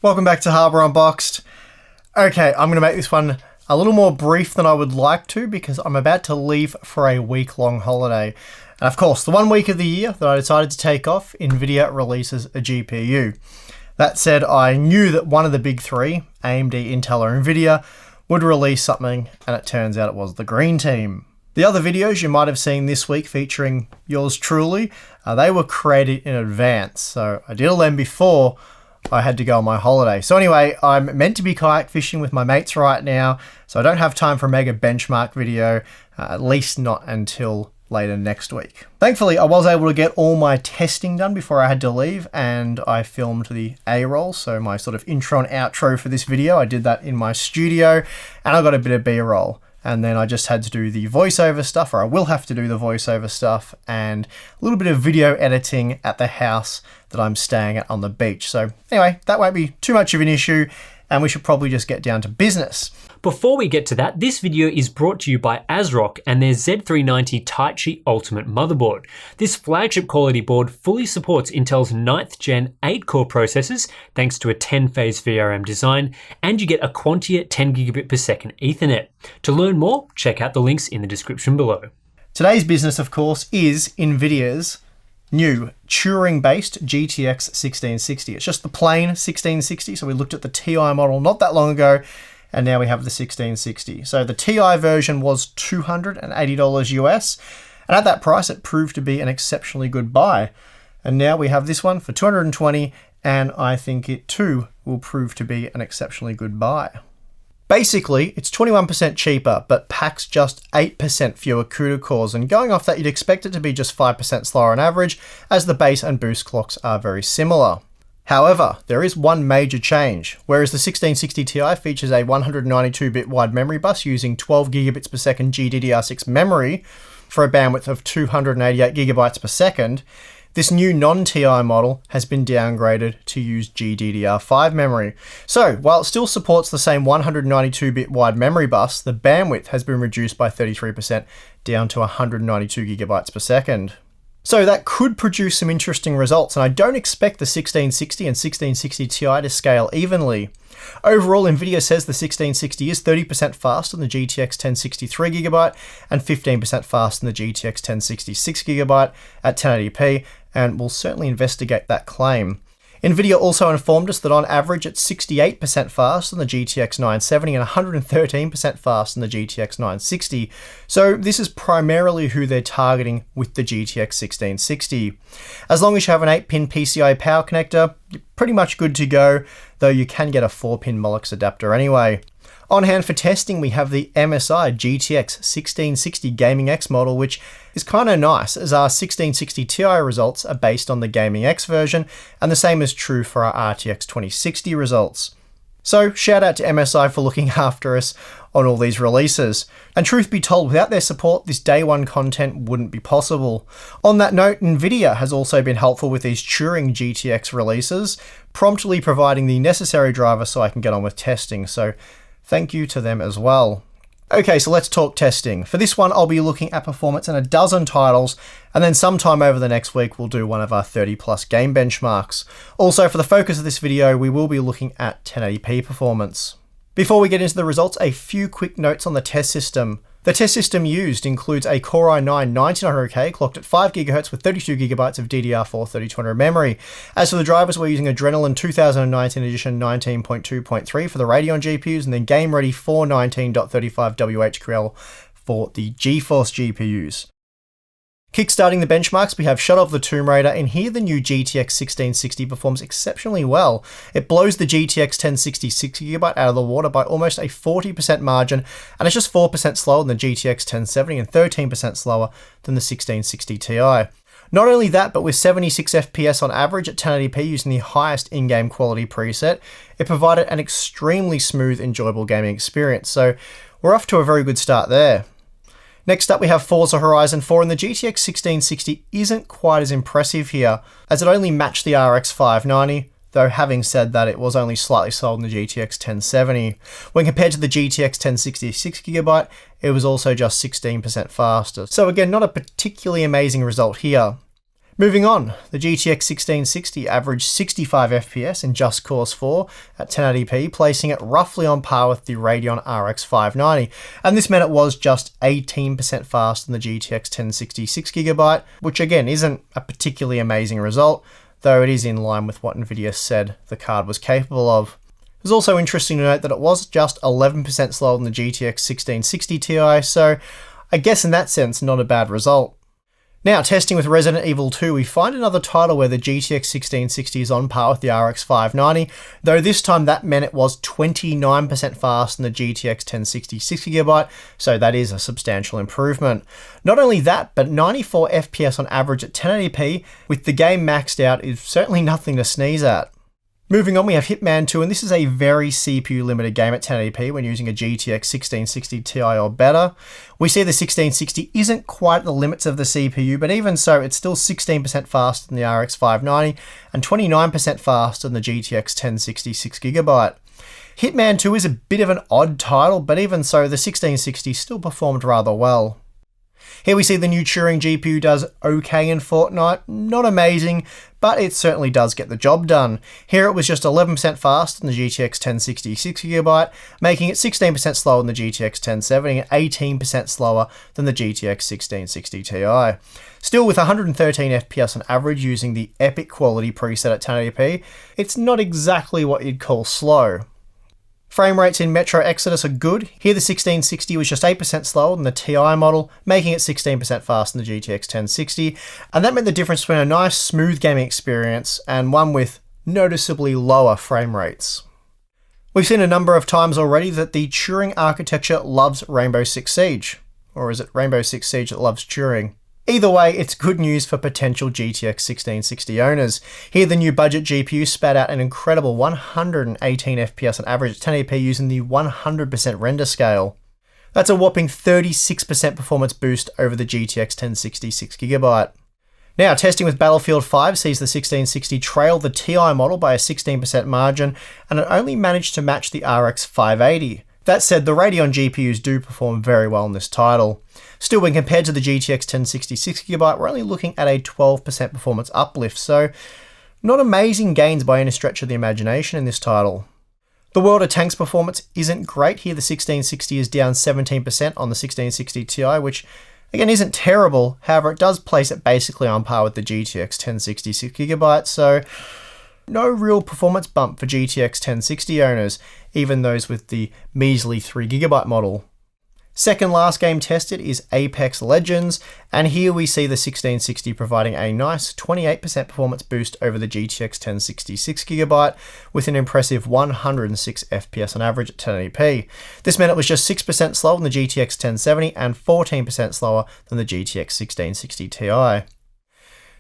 Welcome back to Harbour Unboxed. Okay, I'm going to make this one a little more brief than I would like to because I'm about to leave for a week-long holiday. And of course, the 1 week of the year that I decided to take off, Nvidia releases a GPU. That said, I knew that one of the big three, AMD, Intel or Nvidia, would release something, and it turns out it was the green team. The other videos you might have seen this week featuring yours truly, they were created in advance, so I did all them before I had to go on my holiday. So anyway, I'm meant to be kayak fishing with my mates right now, so I don't have time for a mega benchmark video, at least not until later next week. Thankfully, I was able to get all my testing done before I had to leave, and I filmed the A-roll, so my sort of intro and outro for this video. I did that in my studio, and I got a bit of B-roll. And then I just had to do the voiceover stuff, or I will have to do the voiceover stuff, and a little bit of video editing at the house that I'm staying at on the beach. So anyway, that won't be too much of an issue, and we should probably just get down to business. Before we get to that, this video is brought to you by ASRock and their Z390 Taichi Ultimate motherboard. This flagship quality board fully supports Intel's 9th gen 8-core processors thanks to a 10-phase VRM design, and you get a Quantia 10 gigabit per second Ethernet. To learn more, check out the links in the description below. Today's business, of course, is Nvidia's new Turing-based GTX 1660. It's just the plain 1660, so we looked at the Ti model not that long ago, and now we have the 1660. So the Ti version was $280 US, and at that price it proved to be an exceptionally good buy. And now we have this one for $220, and I think it too will prove to be an exceptionally good buy. Basically, it's 21% cheaper, but packs just 8% fewer CUDA cores, and going off that, you'd expect it to be just 5% slower on average, as the base and boost clocks are very similar. However, there is one major change. Whereas the 1660 Ti features a 192-bit wide memory bus using 12 gigabits per second GDDR6 memory for a bandwidth of 288 gigabytes per second, this new non-Ti model has been downgraded to use GDDR5 memory. So, while it still supports the same 192-bit wide memory bus, the bandwidth has been reduced by 33% down to 192 gigabytes per second. So that could produce some interesting results, and I don't expect the 1660 and 1660 Ti to scale evenly. Overall, Nvidia says the 1660 is 30% faster than the GTX 1063GB and 15% faster than the GTX 1066GB at 1080p, and we'll certainly investigate that claim. Nvidia also informed us that on average it's 68% faster than the GTX 970 and 113% faster than the GTX 960. So this is primarily who they're targeting with the GTX 1660. As long as you have an 8-pin PCIe power connector, you're pretty much good to go, though you can get a 4-pin Molex adapter anyway. On hand for testing, we have the MSI GTX 1660 Gaming X model, which is kind of nice, as our 1660 Ti results are based on the Gaming X version, and the same is true for our RTX 2060 results. So shout out to MSI for looking after us on all these releases. And truth be told, without their support, this day one content wouldn't be possible. On that note, Nvidia has also been helpful with these Turing GTX releases, promptly providing the necessary driver so I can get on with testing. So thank you to them as well. Okay, so let's talk testing. For this one, I'll be looking at performance in a dozen titles, and then sometime over the next week, we'll do one of our 30+ game benchmarks. Also, for the focus of this video, we will be looking at 1080p performance. Before we get into the results, a few quick notes on the test system. The test system used includes a Core i9 9900K clocked at 5GHz with 32GB of DDR4 3200 memory. As for the drivers, we're using Adrenalin 2019 edition 19.2.3 for the Radeon GPUs, and then Game Ready 419.35 WHQL for the GeForce GPUs. Kickstarting the benchmarks, we have Shadow of the Tomb Raider, and here the new GTX 1660 performs exceptionally well. It blows the GTX 1060 6GB out of the water by almost a 40% margin, and it's just 4% slower than the GTX 1070 and 13% slower than the 1660 Ti. Not only that, but with 76 FPS on average at 1080p using the highest in-game quality preset, it provided an extremely smooth, enjoyable gaming experience, so we're off to a very good start there. Next up, we have Forza Horizon 4, and the GTX 1660 isn't quite as impressive here, as it only matched the RX 590, though having said that, it was only slightly slower than the GTX 1070. When compared to the GTX 1060 6GB, it was also just 16% faster. So again, not a particularly amazing result here. Moving on, the GTX 1660 averaged 65 FPS in Just Cause 4 at 1080p, placing it roughly on par with the Radeon RX 590, and this meant it was just 18% faster than the GTX 1060 6GB, which again isn't a particularly amazing result, though it is in line with what Nvidia said the card was capable of. It's also interesting to note that it was just 11% slower than the GTX 1660 Ti, so I guess in that sense not a bad result. Now, testing with Resident Evil 2, we find another title where the GTX 1660 is on par with the RX 590, though this time that meant it was 29% faster than the GTX 1060 6GB, so that is a substantial improvement. Not only that, but 94 FPS on average at 1080p, with the game maxed out, is certainly nothing to sneeze at. Moving on, we have Hitman II, and this is a very CPU limited game at 1080p when using a GTX 1660 Ti or better. We see the 1660 isn't quite at the limits of the CPU, but even so, it's still 16% faster than the RX 590 and 29% faster than the GTX 1060 6GB. Hitman 2 is a bit of an odd title, but even so, the 1660 still performed rather well. Here we see the new Turing GPU does okay in Fortnite, not amazing, but it certainly does get the job done. Here it was just 11% faster than the GTX 1060 6GB, making it 16% slower than the GTX 1070 and 18% slower than the GTX 1660 Ti. Still, with 113 FPS on average using the epic quality preset at 1080p, it's not exactly what you'd call slow. Frame rates in Metro Exodus are good. Here the 1660 was just 8% slower than the Ti model, making it 16% faster than the GTX 1060, and that meant the difference between a nice smooth gaming experience and one with noticeably lower frame rates. We've seen a number of times already that the Turing architecture loves Rainbow Six Siege. Or is it Rainbow Six Siege that loves Turing? Either way, it's good news for potential GTX 1660 owners. Here the new budget GPU spat out an incredible 118 FPS on average at 1080p using the 100% render scale. That's a whopping 36% performance boost over the GTX 1060 6GB. Now, testing with Battlefield 5 sees the 1660 trail the Ti model by a 16% margin, and it only managed to match the RX 580. That said, the Radeon GPUs do perform very well in this title. Still, when compared to the GTX 1060 6GB, we're only looking at a 12% performance uplift, so not amazing gains by any stretch of the imagination in this title. The World of Tanks performance isn't great. Here the 1660 is down 17% on the 1660 Ti, which again isn't terrible, however it does place it basically on par with the GTX 1060 6GB, so no real performance bump for GTX 1060 owners, even those with the measly 3GB model. Second last game tested is Apex Legends, and here we see the 1660 providing a nice 28% performance boost over the GTX 1060 6GB with an impressive 106 FPS on average at 1080p. This meant it was just 6% slower than the GTX 1070 and 14% slower than the GTX 1660 Ti.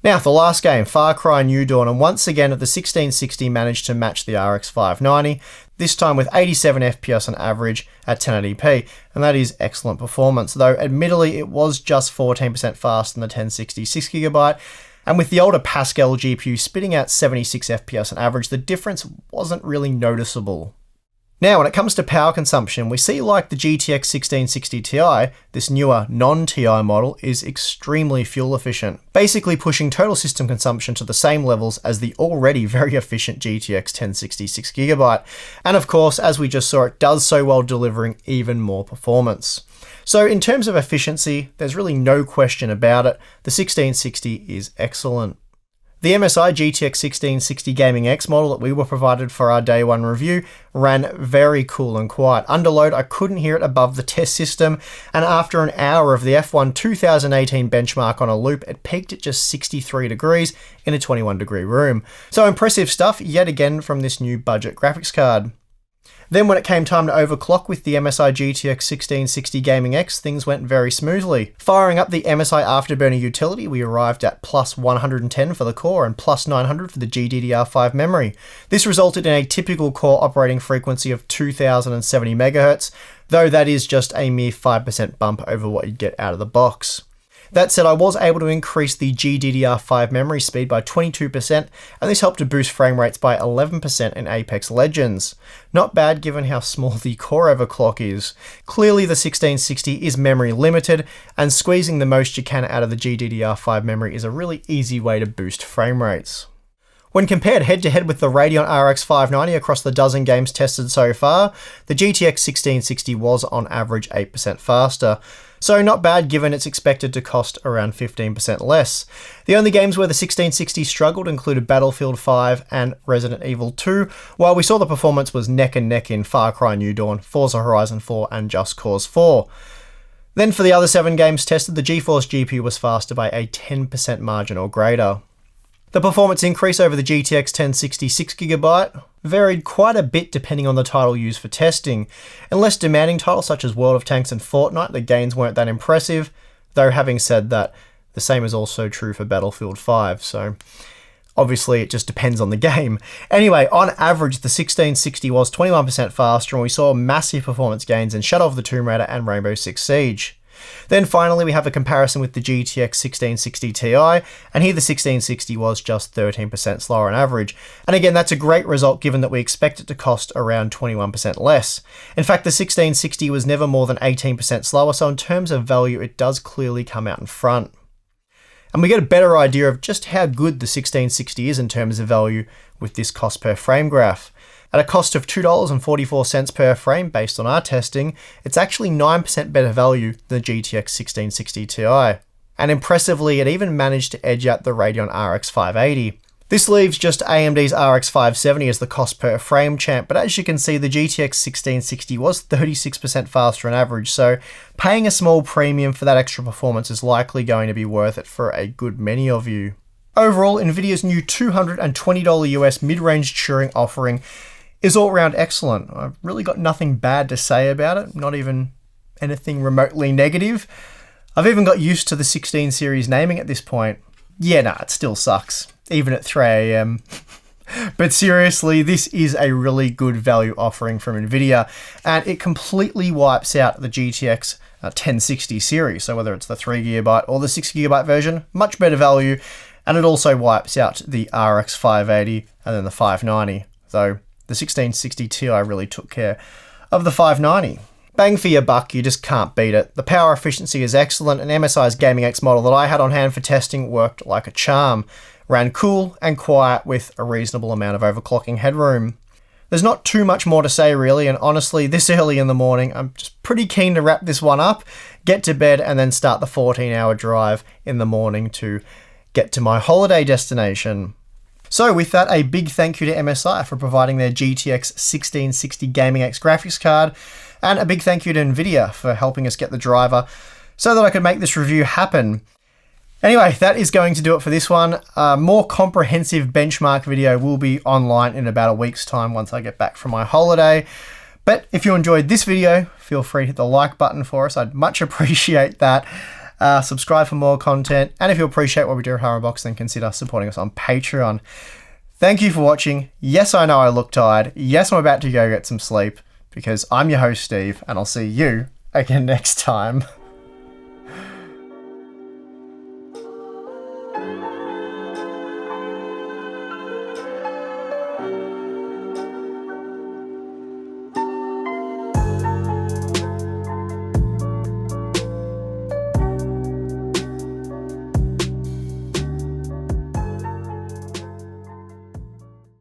Now for the last game, Far Cry New Dawn, and once again the 1660 managed to match the RX 590, this time with 87 FPS on average at 1080p, and that is excellent performance, though admittedly it was just 14% faster than the 1060 6GB, and with the older Pascal GPU spitting out 76 FPS on average, the difference wasn't really noticeable. Now, when it comes to power consumption, we see like the GTX 1660 Ti, this newer non-Ti model is extremely fuel efficient, basically pushing total system consumption to the same levels as the already very efficient GTX 1060 6GB. And of course, as we just saw, it does so while delivering even more performance. So in terms of efficiency, there's really no question about it. The 1660 is excellent. The MSI GTX 1660 Gaming X model that we were provided for our day one review ran very cool and quiet. Under load, I couldn't hear it above the test system, and after an hour of the F1 2018 benchmark on a loop, it peaked at just 63 degrees in a 21 degree room. So impressive stuff yet again from this new budget graphics card. Then when it came time to overclock with the MSI GTX 1660 Gaming X, things went very smoothly. Firing up the MSI Afterburner utility, we arrived at plus 110 for the core and plus 900 for the GDDR5 memory. This resulted in a typical core operating frequency of 2070 MHz, though that is just a mere 5% bump over what you'd get out of the box. That said, I was able to increase the GDDR5 memory speed by 22%, and this helped to boost frame rates by 11% in Apex Legends. Not bad given how small the core overclock is. Clearly the 1660 is memory limited, and squeezing the most you can out of the GDDR5 memory is a really easy way to boost frame rates. When compared head-to-head with the Radeon RX 590 across the dozen games tested so far, the GTX 1660 was on average 8% faster. So not bad given it's expected to cost around 15% less. The only games where the 1660 struggled included Battlefield 5 and Resident Evil 2, while we saw the performance was neck and neck in Far Cry New Dawn, Forza Horizon 4 and Just Cause 4. Then for the other 7 games tested, the GeForce GPU was faster by a 10% margin or greater. The performance increase over the GTX 1060 6GB varied quite a bit depending on the title used for testing. In less demanding titles such as World of Tanks and Fortnite, the gains weren't that impressive, though having said that, the same is also true for Battlefield 5, so obviously it just depends on the game. Anyway, on average the 1660 was 21% faster, and we saw massive performance gains in Shadow of the Tomb Raider and Rainbow Six Siege. Then finally we have a comparison with the GTX 1660 Ti, and here the 1660 was just 13% slower on average. And again, that's a great result given that we expect it to cost around 21% less. In fact, the 1660 was never more than 18% slower, so in terms of value it does clearly come out in front. And we get a better idea of just how good the 1660 is in terms of value with this cost per frame graph. At a cost of $2.44 per frame based on our testing, it's actually 9% better value than the GTX 1660 Ti. And impressively, it even managed to edge out the Radeon RX 580. This leaves just AMD's RX 570 as the cost per frame champ, but as you can see, the GTX 1660 was 36% faster on average, so paying a small premium for that extra performance is likely going to be worth it for a good many of you. Overall, Nvidia's new $220 US mid-range Turing offering is all around excellent. I've really got nothing bad to say about it, not even anything remotely negative. I've even got used to the 16 series naming at this point. Yeah, nah, it still sucks, even at 3 AM. But seriously, this is a really good value offering from Nvidia, and it completely wipes out the GTX 1060 series. So whether it's the 3GB or the 6GB version, much better value, and it also wipes out the RX 580 and then the 590, though the 1660 Ti really took care of the 590. Bang for your buck, you just can't beat it. The power efficiency is excellent, and MSI's Gaming X model that I had on hand for testing worked like a charm. Ran cool and quiet with a reasonable amount of overclocking headroom. There's not too much more to say really, and honestly, this early in the morning, I'm just pretty keen to wrap this one up, get to bed, and then start the 14-hour drive in the morning to get to my holiday destination. So with that, a big thank you to MSI for providing their GTX 1660 Gaming X graphics card, and a big thank you to Nvidia for helping us get the driver so that I could make this review happen. Anyway, that is going to do it for this one. A more comprehensive benchmark video will be online in about a week's time once I get back from my holiday. But if you enjoyed this video, feel free to hit the like button for us. I'd much appreciate that. Subscribe for more content, and if you appreciate what we do at Unboxed, then consider supporting us on Patreon. Thank you for watching. Yes, I know I look tired. Yes, I'm about to go get some sleep, because I'm your host, Steve, and I'll see you again next time.